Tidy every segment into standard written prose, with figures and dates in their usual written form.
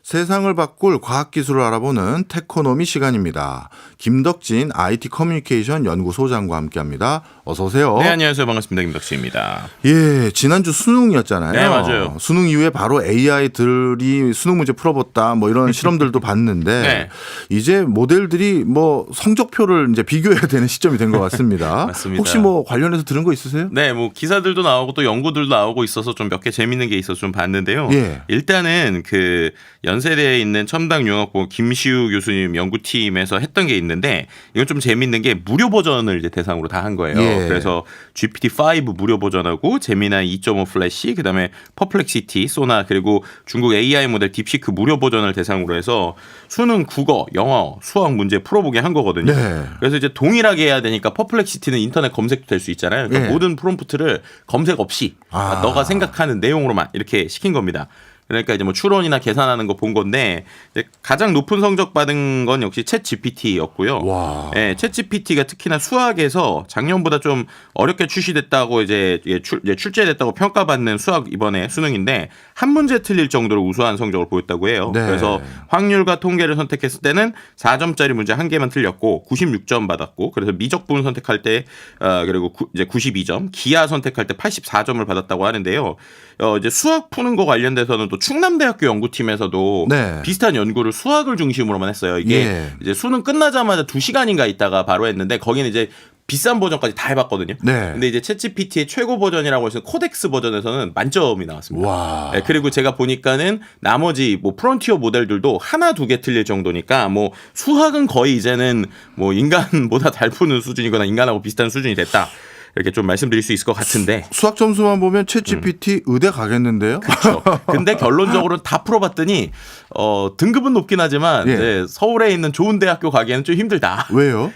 세상을 바꿀 과학기술을 알아보는 테코노미 시간입니다. 김덕진 IT 커뮤니케이션 연구소장과 함께합니다. 어서 오세요. 네, 안녕하세요. 반갑습니다. 김덕진입니다. 예, 지난주 수능이었잖아요. 네, 맞아요. 수능 이후에 바로 AI들이 수능 문제 풀어봤다 뭐 이런 실험들도 봤는데 네. 이제 모델들이 뭐 성적표를 이제 비교해야 되는 시점이 된 것 같습니다. 맞습니다. 혹시 뭐 관련해서 들은 거 있으세요? 네, 뭐 기사들도 나오고 또 연구들도 나오고 있어서 좀 몇 개 재밌는 게 있어서 좀 봤는데요. 예. 일단은 그 연세대에 있는 첨단융합고 김시우 교수님 연구팀에서 했던 게 있는데 이건 좀 재밌는 게 무료 버전을 이제 대상으로 다 한 거예요. 예. 그래서 GPT-5 무료 버전하고 제미나이 2.5 플래시, 그다음에 퍼플렉시티, 소나 그리고 중국 AI 모델 딥시크 무료 버전을 대상으로 해서 수능 국어, 영어, 수학 문제 풀어보게 한 거거든요. 네. 그래서 이제 동일하게 해야 되니까 퍼플렉시티는 인터넷 검색도 될 수 있잖아요. 그러니까 예. 모든 프롬프트를 검색 없이 너가 생각하는 내용으로만 이렇게 시킨 겁니다. 그러니까 이제 뭐 추론이나 계산하는 거 본 건데 이제 가장 높은 성적 받은 건 역시 챗 GPT였고요. 와. 네, 챗 GPT가 특히나 수학에서 작년보다 좀 어렵게 출시됐다고 이제 출제됐다고 평가받는 수학 이번에 수능인데 한 문제 틀릴 정도로 우수한 성적을 보였다고 해요. 네. 그래서 확률과 통계를 선택했을 때는 4점짜리 문제 한 개만 틀렸고 96점 받았고 그래서 미적 부분 선택할 때 그리고 이제 92점, 기하 선택할 때 84점을 받았다고 하는데요. 이제 수학 푸는 거 관련돼서는 또 충남대학교 연구팀에서도 네. 비슷한 연구를 수학을 중심으로만 했어요. 이게 예. 이제 수능 끝나자마자 2시간인가 있다가 바로 했는데 거기는 이제 비싼 버전까지 다 해봤거든요. 네. 근데 이제 챗GPT의 최고 버전이라고 해서 코덱스 버전에서는 만점이 나왔습니다. 와. 네, 그리고 제가 보니까는 나머지 뭐 프론티어 모델들도 하나 두 개 틀릴 정도니까 뭐 수학은 거의 이제는 뭐 인간보다 잘 푸는 수준이거나 인간하고 비슷한 수준이 됐다. 이렇게 좀 말씀드릴 수 있을 것 같은데. 수학 점수만 보면 챗 GPT 의대 가겠는데요? 그렇죠. 근데 결론적으로 다 풀어봤더니 등급은 높긴 하지만 예. 이제 서울에 있는 좋은 대학교 가기에는 좀 힘들다. 왜요?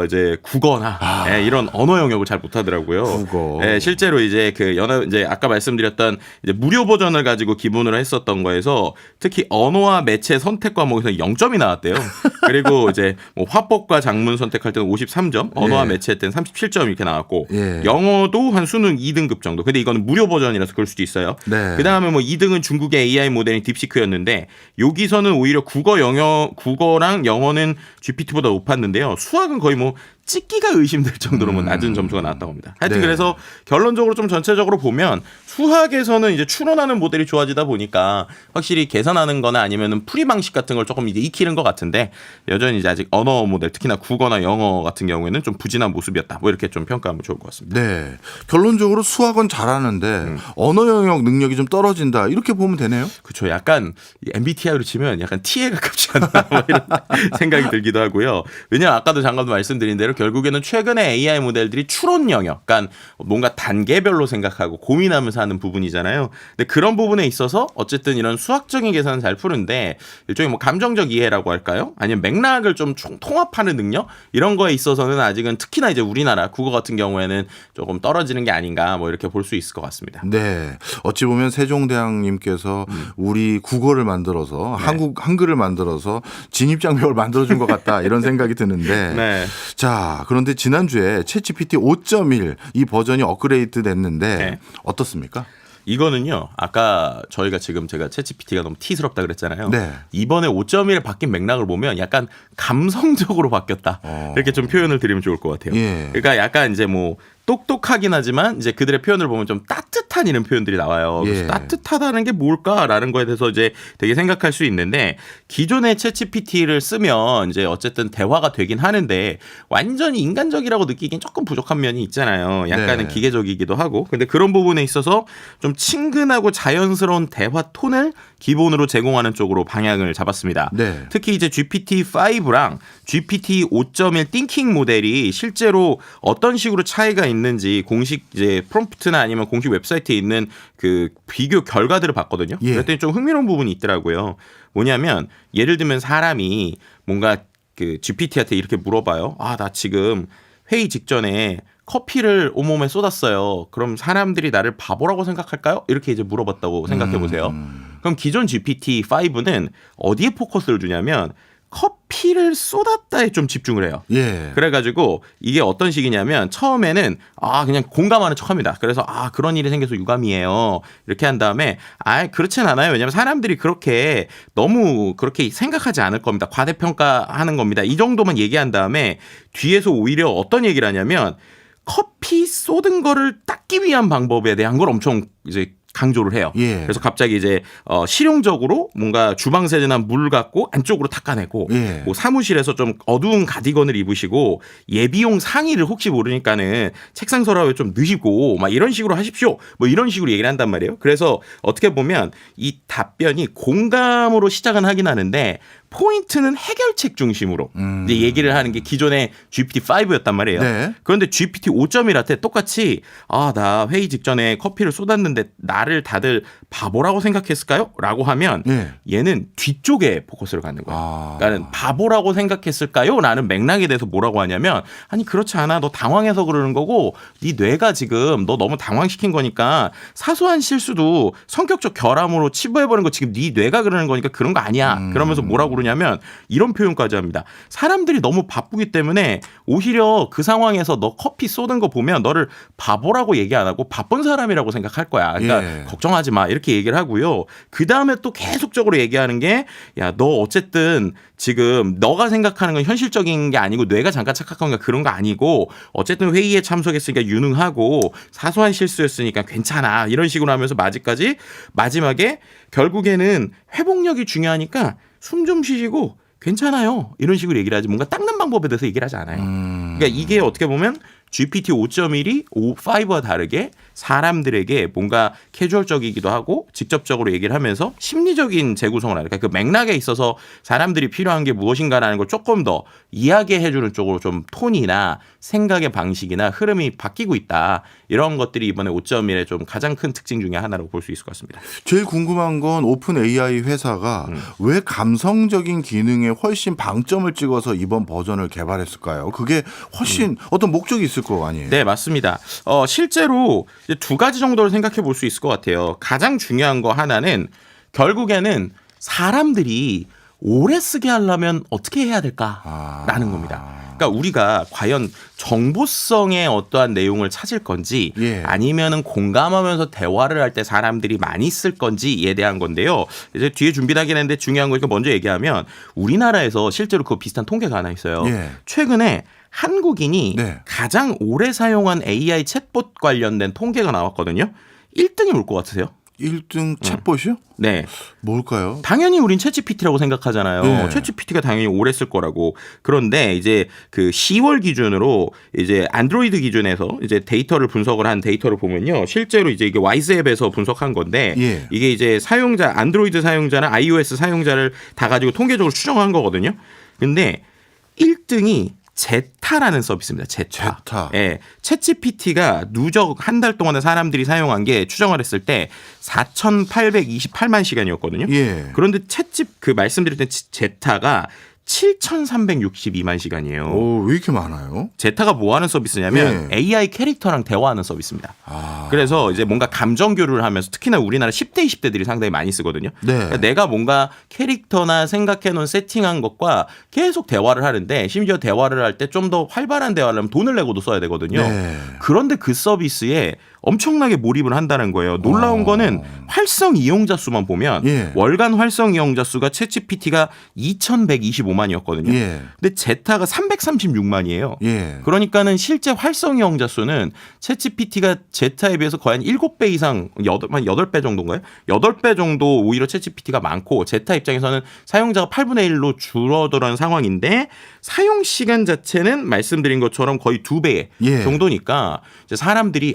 이제 국어나 이런 언어 영역을 잘 못하더라고요. 국어. 실제로 이제 이제 아까 말씀드렸던 이제 무료 버전을 가지고 기본으로 했었던 거에서 특히 언어와 매체 선택 과목에서 0점이 나왔대요. 그리고 이제 뭐 화법과 작문 선택할 때는 53점, 언어와 예. 매체 때는 37점 이렇게 나왔고 예. 영어도 한 수능 2등급 정도. 근데 이거는 무료 버전이라서 그럴 수도 있어요. 네. 그다음에 뭐 2등은 중국의 AI 모델인 딥시크였는데 여기서는 오히려 국어랑 영어는 GPT보다 높았는데요. 수학은 거의 뭐 찍기가 의심될 정도로 뭐 낮은 점수가 나왔다고 합니다. 하여튼 네. 그래서 결론적으로 좀 전체적으로 보면 수학에서는 이제 추론하는 모델이 좋아지다 보니까 확실히 계산하는 거나 아니면은 풀이 방식 같은 걸 조금 이제 익히는 것 같은데 여전히 이제 아직 언어 모델 특히나 국어나 영어 같은 경우에는 좀 부진한 모습이었다. 뭐 이렇게 좀 평가하면 좋을 것 같습니다. 네. 결론적으로 수학은 잘하는데 언어 영역 능력이 좀 떨어진다. 이렇게 보면 되네요. 그렇죠. 약간 MBTI로 치면 약간 T에 가깝지 않나 뭐 이런 생각이 들기도 하고요. 왜냐하면 아까도 잠깐 말씀드린 대로 결국에는 최근에 AI 모델들이 추론 영역, 그러니까 뭔가 단계별로 생각하고 고민하면서 하는 부분이잖아요. 근데 그런 부분에 있어서 어쨌든 이런 수학적인 계산은 잘 푸는데 일종의 뭐 감정적 이해라고 할까요? 아니면 맥락을 좀 통합하는 능력 이런 거에 있어서는 아직은 특히나 이제 우리나라 국어 같은 경우에는 조금 떨어지는 게 아닌가 뭐 이렇게 볼 수 있을 것 같습니다. 네. 어찌 보면 세종대왕님께서 우리 국어를 만들어서 한글을 만들어서 진입장벽을 만들어준 것 같다 이런 생각이 드는데 네. 자 그런데 지난주에 챗GPT 5.1 이 버전이 업그레이드 됐는데 네. 어떻습니까? 이거는요. 아까 제가 챗GPT가 너무 T스럽다 그랬잖아요. 네. 이번에 5.1에 바뀐 맥락을 보면 약간 감성적으로 바뀌었다. 이렇게 좀 표현을 드리면 좋을 것 같아요. 예. 그러니까 약간 이제 뭐 똑똑하긴 하지만 이제 그들의 표현을 보면 좀 따뜻한 이런 표현들이 나와요. 그래서 예. 따뜻하다는 게 뭘까라는 거에 대해서 이제 되게 생각할 수 있는데 기존의 챗GPT를 쓰면 이제 어쨌든 대화가 되긴 하는데 완전히 인간적이라고 느끼긴 조금 부족한 면이 있잖아요. 약간은 네. 기계적이기도 하고. 근데 그런 부분에 있어서 좀 친근하고 자연스러운 대화 톤을 기본으로 제공하는 쪽으로 방향을 잡았습니다. 네. 특히 이제 GPT-5랑 GPT 5.1 띵킹 모델이 실제로 어떤 식으로 차이가 있는지 공식 이제 프롬프트나 아니면 공식 웹사이트에 있는 그 비교 결과들을 봤거든요. 예. 그랬더니 좀 흥미로운 부분이 있더라고요. 뭐냐면 예를 들면 사람이 뭔가 그 GPT한테 이렇게 물어봐요. 아, 나 지금 회의 직전에 커피를 온몸에 쏟았어요. 그럼 사람들이 나를 바보라고 생각할까요? 이렇게 이제 물어봤다고 생각해 보세요. 그럼 기존 GPT-5는 어디에 포커스를 주냐면 커피를 쏟았다에 좀 집중을 해요. 예. 그래가지고 이게 어떤 식이냐면 처음에는 그냥 공감하는 척합니다. 그래서 그런 일이 생겨서 유감이에요. 이렇게 한 다음에 그렇진 않아요. 왜냐하면 사람들이 그렇게 너무 그렇게 생각하지 않을 겁니다. 과대평가하는 겁니다. 이 정도만 얘기한 다음에 뒤에서 오히려 어떤 얘기를 하냐면 커피 쏟은 거를 닦기 위한 방법에 대한 걸 엄청 이제 강조를 해요. 예. 그래서 갑자기 이제 실용적으로 뭔가 주방 세제나 물 갖고 안쪽으로 닦아내고 예. 뭐 사무실에서 좀 어두운 가디건을 입으시고 예비용 상의를 혹시 모르니까는 책상 서랍에 좀 넣으시고 막 이런 식으로 하십시오. 뭐 이런 식으로 얘기를 한단 말이에요. 그래서 어떻게 보면 이 답변이 공감으로 시작은 하긴 하는데 포인트는 해결책 중심으로 이제 얘기를 하는 게 기존의 GPT-5였단 말이에요. 네. 그런데 GPT 5.1한테 똑같이 나 회의 직전에 커피를 쏟았는데 나를 다들 바보라고 생각했을까요? 라고 하면 예. 얘는 뒤쪽에 포커스를 갖는 거예요. 아. 그러니까 바보라고 생각했을까요? 라는 맥락에 대해서 뭐라고 하냐면 아니 그렇지 않아. 너 당황해서 그러는 거고 네 뇌가 지금 너 너무 당황시킨 거니까 사소한 실수도 성격적 결함으로 치부해버린 거 지금 네 뇌가 그러는 거니까 그런 거 아니야. 그러면서 뭐라고 그러냐면 이런 표현까지 합니다. 사람들이 너무 바쁘기 때문에 오히려 그 상황에서 너 커피 쏟은 거 보면 너를 바보라고 얘기 안 하고 바쁜 사람이라고 생각할 거야. 그러니까 예. 걱정하지 마 이렇게 얘기를 하고요. 그 다음에 또 계속적으로 얘기하는 게 야 너 어쨌든 지금 너가 생각하는 건 현실적인 게 아니고 뇌가 잠깐 착각한 거 그런 거 아니고 어쨌든 회의에 참석했으니까 유능하고 사소한 실수였으니까 괜찮아 이런 식으로 하면서 마지막에 결국에는 회복력이 중요하니까 숨 좀 쉬시고 괜찮아요 이런 식으로 얘기를 하지 뭔가 닦는 방법에 대해서 얘기를 하지 않아요. 그러니까 이게 어떻게 보면 GPT 5.1이 5와 다르게 사람들에게 뭔가 캐주얼적이기도 하고 직접적으로 얘기를 하면서 심리적인 재구성을 하니까 그 맥락에 있어서 사람들이 필요한 게 무엇인가라는 걸 조금 더 이야기해 주는 쪽으로 좀 톤이나 생각의 방식이나 흐름이 바뀌고 있다. 이런 것들이 이번에 5.1의 좀 가장 큰 특징 중에 하나라고 볼 수 있을 것 같습니다. 제일 궁금한 건 오픈 AI 회사가 왜 감성적인 기능에 훨씬 방점을 찍어서 이번 버전을 개발했을까요? 그게 훨씬 어떤 목적이 있을 거 아니에요? 네, 맞습니다. 실제로 이제 두 가지 정도를 생각해 볼 수 있을 것 같아요. 가장 중요한 거 하나는 결국에는 사람들이 오래 쓰게 하려면 어떻게 해야 될까라는 겁니다. 그러니까 우리가 과연 정보성의 어떠한 내용을 찾을 건지 예. 아니면은 공감하면서 대화를 할 때 사람들이 많이 쓸 건지에 대한 건데요. 이제 뒤에 준비하긴 했는데 중요한 거니까 먼저 얘기하면 우리나라에서 실제로 그 비슷한 통계가 하나 있어요. 예. 최근에 한국인이 네. 가장 오래 사용한 AI 챗봇 관련된 통계가 나왔거든요. 1등이 올 것 같으세요? 1등 챗봇이요? 네. 뭘까요? 당연히 우린 챗GPT라고 생각하잖아요. 네. 챗GPT가 당연히 오래 쓸 거라고. 그런데 이제 그 10월 기준으로 이제 안드로이드 기준에서 이제 데이터를 분석을 한 데이터를 보면요. 실제로 이제 이게 와이즈 앱에서 분석한 건데 예. 이게 이제 사용자 안드로이드 사용자나 iOS 사용자를 다 가지고 통계적으로 추정한 거거든요. 근데 1등이 제타라는 서비스입니다. 제타. 예. 챗GPT가 누적 한 달 동안에 사람들이 사용한 게 추정을 했을 때 4,828만 시간이었거든요. 예. 그런데 그 말씀드렸던 제타가 7,362만 시간이에요. 오, 왜 이렇게 많아요? 제타가 뭐 하는 서비스냐면 AI 캐릭터랑 대화하는 서비스입니다. 그래서 이제 뭔가 감정 교류를 하면서 특히나 우리나라 10대, 20대들이 상당히 많이 쓰거든요. 네. 그러니까 내가 뭔가 캐릭터나 생각해 놓은 세팅한 것과 계속 대화를 하는데 심지어 대화를 할 때 좀 더 활발한 대화를 하면 돈을 내고도 써야 되거든요. 네. 그런데 그 서비스에 엄청나게 몰입을 한다는 거예요. 놀라운 거는 활성 이용자 수만 보면 예. 월간 활성 이용자 수가 챗GPT가 2,125만이었거든요. 예. 근데 제타가 336만이에요. 예. 그러니까는 실제 활성 이용자 수는 챗GPT가 제타에 비해서 거의 한 7배 이상, 한 8배 정도인가요? 8배 정도 오히려 챗GPT가 많고 제타 입장에서는 사용자가 8분의 1로 줄어드는 상황인데 사용 시간 자체는 말씀드린 것처럼 거의 2배 예. 정도니까 이제 사람들이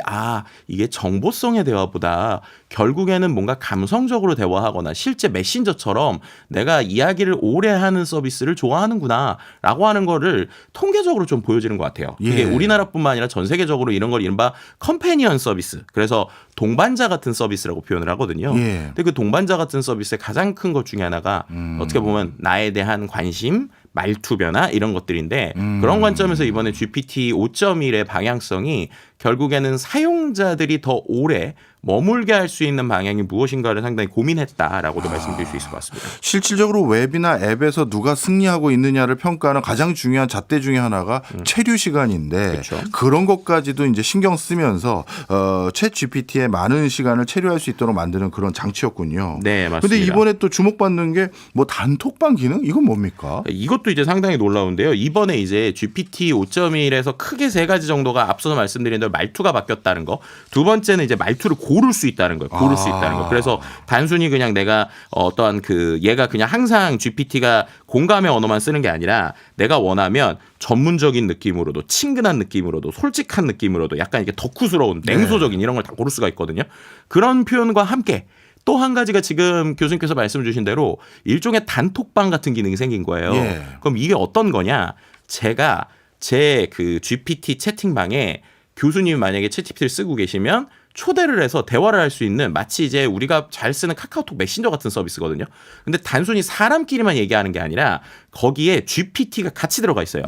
이게 정보성의 대화보다 결국에는 뭔가 감성적으로 대화하거나 실제 메신저처럼 내가 이야기를 오래 하는 서비스를 좋아하는구나 라고 하는 거를 통계적으로 좀 보여지는 것 같아요. 이게 예. 우리나라뿐만 아니라 전 세계적으로 이런 걸 이른바 컴패니언 서비스, 그래서 동반자 같은 서비스라고 표현을 하거든요. 예. 근데 그 동반자 같은 서비스의 가장 큰 것 중에 하나가 어떻게 보면 나에 대한 관심, 말투 변화 이런 것들인데 그런 관점에서 이번에 GPT 5.1의 방향성이 결국에는 사용자들이 더 오래 머물게 할 수 있는 방향이 무엇인가를 상당히 고민했다라고도 말씀드릴 수 있을 것 같습니다. 실질적으로 웹이나 앱에서 누가 승리하고 있느냐를 평가하는 가장 중요한 잣대 중에 하나가 체류 시간인데 그렇죠. 그런 것까지도 이제 신경 쓰면서 챗 GPT에 많은 시간을 체류할 수 있도록 만드는 그런 장치였군요. 네, 맞습니다. 근데 이번에 또 주목받는 게 뭐 단톡방 기능? 이건 뭡니까? 이것도 이제 상당히 놀라운데요. 이번에 이제 GPT 5.1에서 크게 세 가지 정도가 앞서서 말씀드린 대로 말투가 바뀌었다는 거. 두 번째는 이제 말투를 고를 수 있다는 거예요. 고를 수 있다는 거. 그래서 단순히 그냥 내가 어떠한 얘가 그냥 항상 GPT가 공감의 언어만 쓰는 게 아니라 내가 원하면 전문적인 느낌으로도 친근한 느낌으로도 솔직한 느낌으로도 약간 이게 덕후스러운 냉소적인 이런 걸 다 고를 수가 있거든요. 그런 표현과 함께 또 한 가지가 지금 교수님께서 말씀 주신 대로 일종의 단톡방 같은 기능이 생긴 거예요. 예. 그럼 이게 어떤 거냐? 제가 제 그 GPT 채팅방에 교수님이 만약에 챗GPT를 쓰고 계시면 초대를 해서 대화를 할 수 있는 마치 이제 우리가 잘 쓰는 카카오톡 메신저 같은 서비스거든요. 근데 단순히 사람끼리만 얘기하는 게 아니라 거기에 GPT가 같이 들어가 있어요.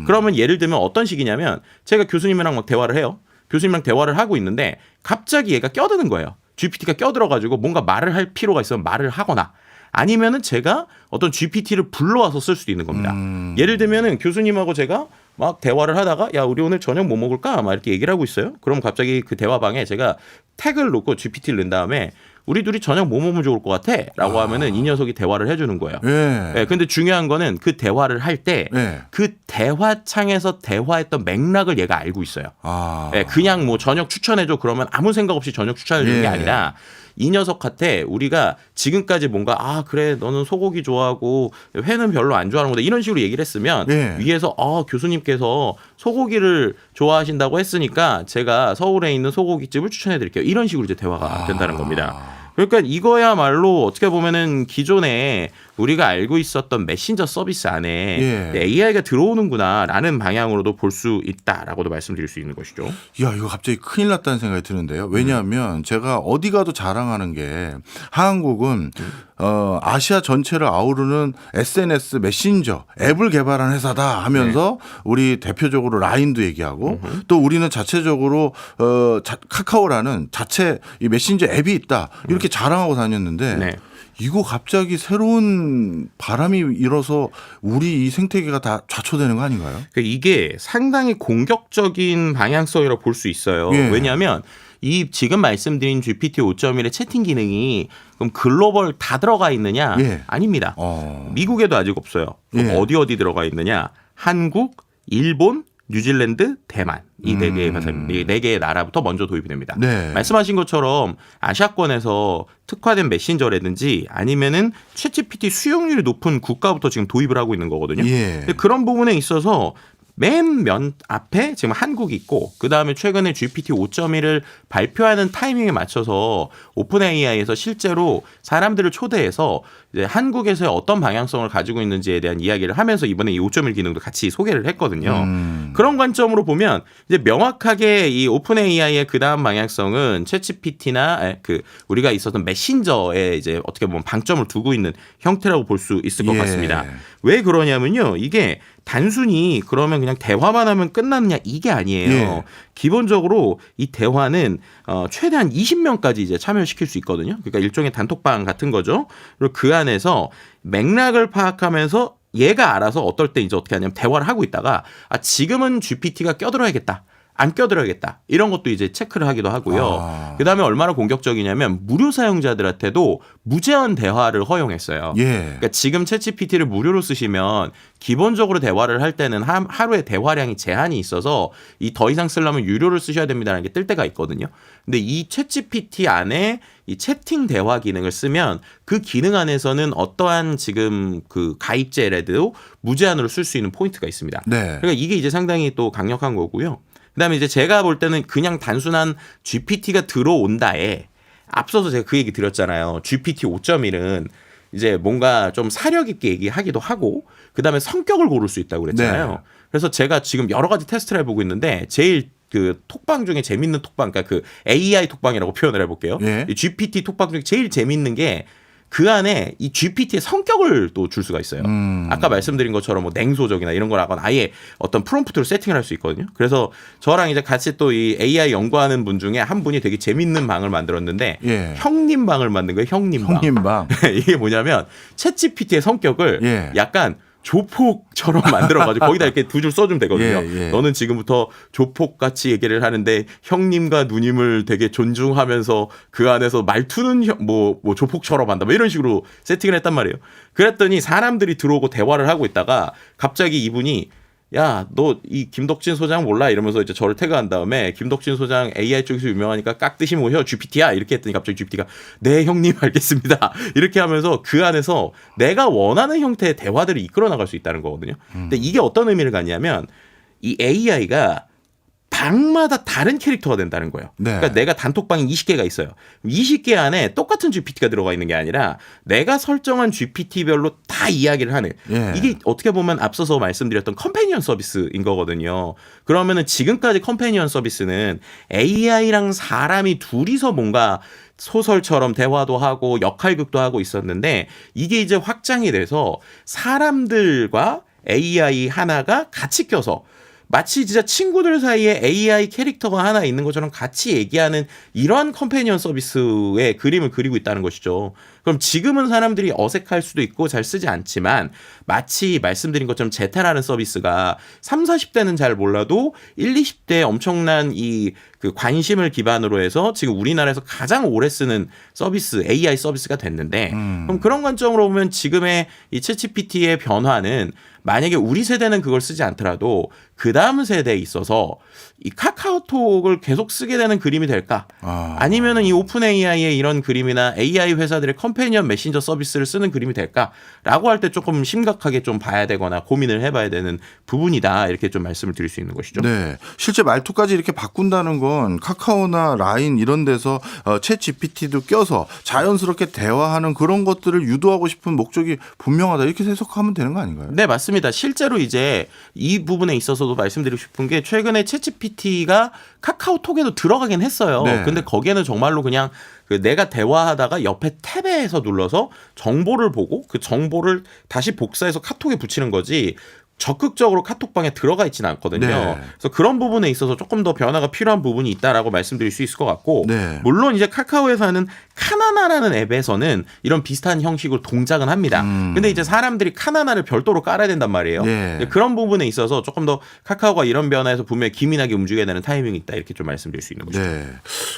그러면 예를 들면 어떤 식이냐면 제가 교수님이랑 막 대화를 해요. 교수님이랑 대화를 하고 있는데 갑자기 얘가 껴드는 거예요. GPT가 껴들어가지고 뭔가 말을 할 필요가 있으면 말을 하거나 아니면은 제가 어떤 GPT를 불러와서 쓸 수도 있는 겁니다. 예를 들면은 교수님하고 제가 막 대화를 하다가 야 우리 오늘 저녁 뭐 먹을까 막 이렇게 얘기를 하고 있어요. 그럼 갑자기 그 대화방에 제가 태그를 놓고 GPT를 넣은 다음에 우리 둘이 저녁 뭐 먹으면 좋을 것 같아?라고 하면은 이 녀석이 대화를 해주는 거예요. 예. 네, 근데 중요한 거는 그 대화를 할 때 그 대화창에서 대화했던 맥락을 얘가 알고 있어요. 네, 그냥 뭐 저녁 추천해줘 그러면 아무 생각 없이 저녁 추천해주는 게 아니라 이 녀석한테 우리가 지금까지 뭔가 그래 너는 소고기 좋아하고 회는 별로 안 좋아하는 거다 이런 식으로 얘기를 했으면 위에서 교수님께서 소고기를 좋아하신다고 했으니까 제가 서울에 있는 소고기집을 추천해 드릴게요. 이런 식으로 이제 대화가 된다는 겁니다. 그러니까 이거야말로 어떻게 보면은 기존에 우리가 알고 있었던 메신저 서비스 안에 AI가 들어오는구나라는 방향으로도 볼 수 있다라고도 말씀드릴 수 있는 것이죠. 야, 이거 갑자기 큰일 났다는 생각이 드는데요. 왜냐하면 제가 어디 가도 자랑하는 게 한국은 아시아 전체를 아우르는 SNS 메신저 앱을 개발한 회사다 하면서 우리 대표적으로 라인도 얘기하고 또 우리는 자체적으로 카카오라는 자체 이 메신저 앱이 있다 이렇게 자랑하고 다녔는데 이거 갑자기 새로운 바람이 일어서 우리 이 생태계가 다 좌초되는 거 아닌가요? 그러니까 이게 상당히 공격적인 방향성이라고 볼 수 있어요. 왜냐하면 이 지금 말씀드린 GPT 5.1의 채팅 기능이 그럼 글로벌 다 들어가 있느냐? 아닙니다. 미국에도 아직 없어요. 어디 들어가 있느냐? 한국, 일본, 뉴질랜드, 대만 이 네 개의 회사입니다. 네 개의 나라부터 먼저 도입이 됩니다. 말씀하신 것처럼 아시아권에서 특화된 메신저라든지 아니면은 챗GPT 수용률이 높은 국가부터 지금 도입을 하고 있는 거거든요. 근데 그런 부분에 있어서 맨 앞에 지금 한국이 있고 그다음에 최근에 GPT 5.1을 발표하는 타이밍에 맞춰서 오픈 AI에서 실제로 사람들을 초대해서 이제 한국에서의 어떤 방향성을 가지고 있는지에 대한 이야기를 하면서 이번에 이 5.1 기능도 같이 소개를 했거든요. 그런 관점으로 보면 이제 명확하게 이 오픈 AI의 그다음 방향성은 챗GPT나 우리가 있었던 메신저에 이제 어떻게 보면 방점을 두고 있는 형태라고 볼 수 있을 것 같습니다. 왜 그러냐면요. 이게 단순히 그러면 그냥 대화만 하면 끝나느냐 이게 아니에요. 기본적으로 이 대화는 최대한 20명까지 이제 참여시킬 수 있거든요. 그러니까 일종의 단톡방 같은 거죠. 그리고 그 안에서 맥락을 파악하면서 얘가 알아서 어떨 때 이제 어떻게 하냐면 대화를 하고 있다가 지금은 GPT가 껴들어야겠다. 안 껴들어야겠다. 이런 것도 이제 체크를 하기도 하고요. 그다음에 얼마나 공격적이냐면 무료 사용자들한테도 무제한 대화를 허용했어요. 그러니까 지금 챗GPT를 무료로 쓰시면 기본적으로 대화를 할 때는 하루에 대화량이 제한이 있어서 이 더 이상 쓰려면 유료를 쓰셔야 됩니다라는 게 뜰 때가 있거든요. 근데 이 챗GPT 안에 이 채팅 대화 기능을 쓰면 그 기능 안에서는 어떠한 지금 그 가입제라도 무제한으로 쓸 수 있는 포인트가 있습니다. 그러니까 이게 이제 상당히 또 강력한 거고요. 그다음에 이제 제가 볼 때는 그냥 단순한 GPT가 들어온다에 앞서서 제가 그 얘기 드렸잖아요. GPT 5.1은 이제 뭔가 좀 사력 있게 얘기하기도 하고 그다음에 성격을 고를 수 있다고 그랬잖아요. 그래서 제가 지금 여러 가지 테스트를 해보고 있는데 제일 그 톡방 중에 재밌는 톡방, 그러니까 그 AI 톡방이라고 표현을 해볼게요. 이 GPT 톡방 중에 제일 재밌는 게 그 안에 이 GPT의 성격을 또 줄 수가 있어요. 아까 말씀드린 것처럼 뭐 냉소적이나 이런 거라거나 아예 어떤 프롬프트로 세팅을 할 수 있거든요. 그래서 저랑 이제 같이 또 이 AI 연구하는 분 중에 한 분이 되게 재밌는 방을 만들었는데 예. 형님 방을 만든 거예요. 형님 방. 형님방. 이게 뭐냐면 챗GPT의 성격을 예. 약간 조폭처럼 만들어가지고 거기다 이렇게 두 줄 써주면 되거든요. 예. 너는 지금부터 조폭같이 얘기를 하는데 형님과 누님을 되게 존중하면서 그 안에서 말투는 뭐 조폭처럼 한다. 뭐 이런 식으로 세팅을 했단 말이에요. 그랬더니 사람들이 들어오고 대화를 하고 있다가 갑자기 이분이 야, 너 이 김덕진 소장 몰라? 이러면서 이제 저를 태그한 다음에 김덕진 소장 AI 쪽에서 유명하니까 깍듯이 모셔 GPT야 이렇게 했더니 갑자기 GPT가 네 형님 알겠습니다 이렇게 하면서 그 안에서 내가 원하는 형태의 대화들을 이끌어 나갈 수 있다는 거거든요. 근데 이게 어떤 의미를 갖냐면 이 AI가 방마다 다른 캐릭터가 된다는 거예요. 네. 그러니까 내가 단톡방이 20개가 있어요. 20개 안에 똑같은 GPT가 들어가 있는 게 아니라 내가 설정한 GPT별로 다 이야기를 하는 예. 이게 어떻게 보면 앞서서 말씀드렸던 컴패니언 서비스인 거거든요. 그러면은 지금까지 컴패니언 서비스는 AI랑 사람이 둘이서 뭔가 소설처럼 대화도 하고 역할극도 하고 있었는데 이게 이제 확장이 돼서 사람들과 AI 하나가 같이 껴서 마치 진짜 친구들 사이에 AI 캐릭터가 하나 있는 것처럼 같이 얘기하는 이러한 컴패니언 서비스의 그림을 그리고 있다는 것이죠. 그럼 지금은 사람들이 어색할 수도 있고 잘 쓰지 않지만 마치 말씀드린 것처럼 제타라는 서비스가 30, 40대는 잘 몰라도 1, 20대에 엄청난 이 그 관심을 기반으로 해서 지금 우리나라에서 가장 오래 쓰는 서비스, AI 서비스가 됐는데 그럼 그런 관점으로 보면 지금의 이 챗GPT의 변화는 만약에 우리 세대는 그걸 쓰지 않더라도 그 다음 세대에 있어서 이 카카오톡을 계속 쓰게 되는 그림이 될까? 아니면은 이 오픈 AI의 이런 그림이나 AI 회사들의 컴패니언 메신저 서비스를 쓰는 그림이 될까?라고 할 때 조금 심각하게 좀 봐야 되거나 고민을 해봐야 되는 부분이다 이렇게 좀 말씀을 드릴 수 있는 것이죠. 네, 실제 말투까지 이렇게 바꾼다는 건 카카오나 라인 이런 데서 챗 GPT도 껴서 자연스럽게 대화하는 그런 것들을 유도하고 싶은 목적이 분명하다 이렇게 해석하면 되는 거 아닌가요? 네, 맞습니다. 실제로 이제 이 부분에 있어서도 말씀드리고 싶은 게 최근에 챗GPT가 카카오톡에도 들어가긴 했어요. 네. 근데 거기에는 정말로 그냥 그 내가 대화하다가 옆에 탭에서 눌러서 정보를 보고 그 정보를 다시 복사해서 카톡에 붙이는 거지 적극적으로 카톡방에 들어가 있지는 않거든요. 네. 그래서 그런 부분에 있어서 조금 더 변화가 필요한 부분이 있다라고 말씀드릴 수 있을 것 같고 네. 물론 이제 카카오에서는 카나나라는 앱에서는 이런 비슷한 형식으로 동작은 합니다. 근데 이제 사람들이 카나나를 별도로 깔아야 된단 말이에요. 네. 그런 부분에 있어서 조금 더 카카오가 이런 변화에서 분명히 기민하게 움직여야 되는 타이밍이 있다 이렇게 좀 말씀드릴 수 있는 거죠. 네.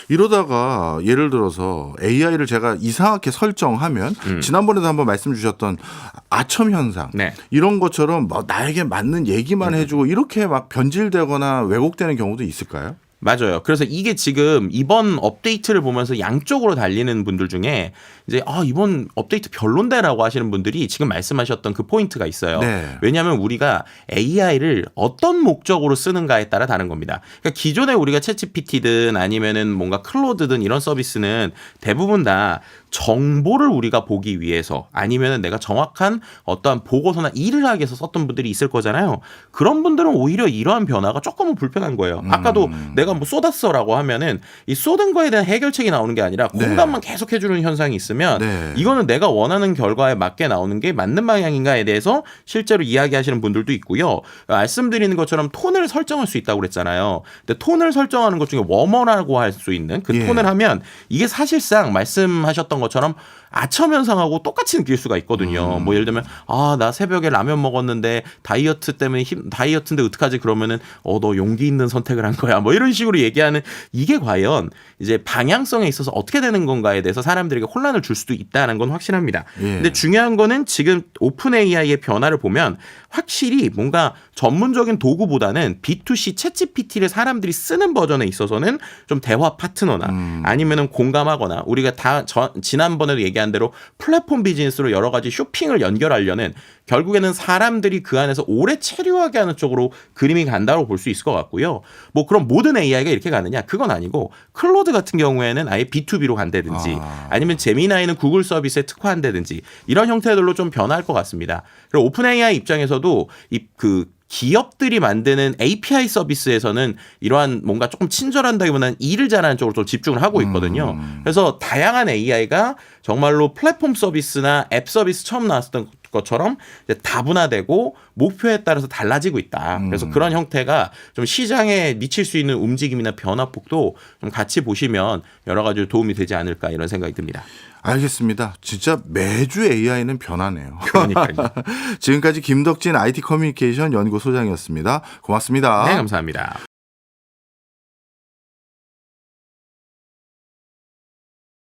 이러다가 예를 들어서 AI를 제가 이상하게 설정하면 지난번에도 한번 말씀 주셨던 아첨 현상 네. 이런 것처럼 뭐 나에게 맞는 얘기만 해주고 이렇게 막 변질되거나 왜곡되는 경우도 있을까요? 맞아요. 그래서 이게 지금 이번 업데이트를 보면서 양쪽으로 달리는 분들 중에 이제 이번 업데이트 별론데라고 하시는 분들이 지금 말씀하셨던 그 포인트가 있어요. 네. 왜냐하면 우리가 AI를 어떤 목적으로 쓰는가에 따라 다른 겁니다. 그러니까 기존에 우리가 챗GPT든 아니면은 뭔가 클로드든 이런 서비스는 대부분 다 정보를 우리가 보기 위해서 아니면은 내가 정확한 어떠한 보고서나 일을 하기 위해서 썼던 분들이 있을 거잖아요. 그런 분들은 오히려 이러한 변화가 조금은 불편한 거예요. 아까도 내가 뭐 쏟았어라고 하면은 이 쏟은 거에 대한 해결책이 나오는 게 아니라 공감만 계속 해주는 현상이 있으면 네. 이거는 내가 원하는 결과에 맞게 나오는 게 맞는 방향인가에 대해서 실제로 이야기하시는 분들도 있고요. 말씀드리는 것처럼 톤을 설정할 수 있다고 그랬잖아요. 근데 톤을 설정하는 것 중에 워머라고 할 수 있는 그 예. 톤을 하면 이게 사실상 말씀하셨던 것처럼 아첨 현상하고 똑같이 느낄 수가 있거든요. 뭐 예를 들면 나 새벽에 라면 먹었는데 다이어트 때문에 다이어트인데 어떡하지 그러면은 너 용기 있는 선택을 한 거야. 뭐 이런 식으로 얘기하는 이게 과연 이제 방향성에 있어서 어떻게 되는 건가에 대해서 사람들에게 혼란을 줄 수도 있다는 건 확실합니다. 예. 근데 중요한 거는 지금 오픈 AI의 변화를 보면 확실히 뭔가 전문적인 도구보다는 B2C 챗GPT를 사람들이 쓰는 버전에 있어서는 좀 대화 파트너나 아니면은 공감하거나 우리가 지난번에도 얘기한 대로 플랫폼 비즈니스로 여러 가지 쇼핑을 연결하려는 결국에는 사람들이 그 안에서 오래 체류하게 하는 쪽으로 그림이 간다고 볼 수 있을 것 같고요. 뭐 그럼 모든 AI가 이렇게 가느냐? 그건 아니고 클로드 같은 경우에는 아예 B2B로 간다든지 아니면 제미나이는 구글 서비스에 특화한다든지 이런 형태들로 좀 변화할 것 같습니다. 그리고 오픈 AI 입장에서도 그 기업들이 만드는 API 서비스에서는 이러한 뭔가 조금 친절한다기보다는 일을 잘하는 쪽으로 좀 집중을 하고 있거든요. 그래서 다양한 AI가 정말로 플랫폼 서비스나 앱 서비스 처음 나왔던 것처럼 이제 다분화되고 목표에 따라서 달라지고 있다. 그래서 그런 형태가 좀 시장에 미칠 수 있는 움직임이나 변화폭도 좀 같이 보시면 여러 가지 도움이 되지 않을까 이런 생각이 듭니다. 알겠습니다. 진짜 매주 AI는 변하네요. 그러니까요. 지금까지 김덕진 IT 커뮤니케이션 연구소장이었습니다. 고맙습니다. 네, 감사합니다.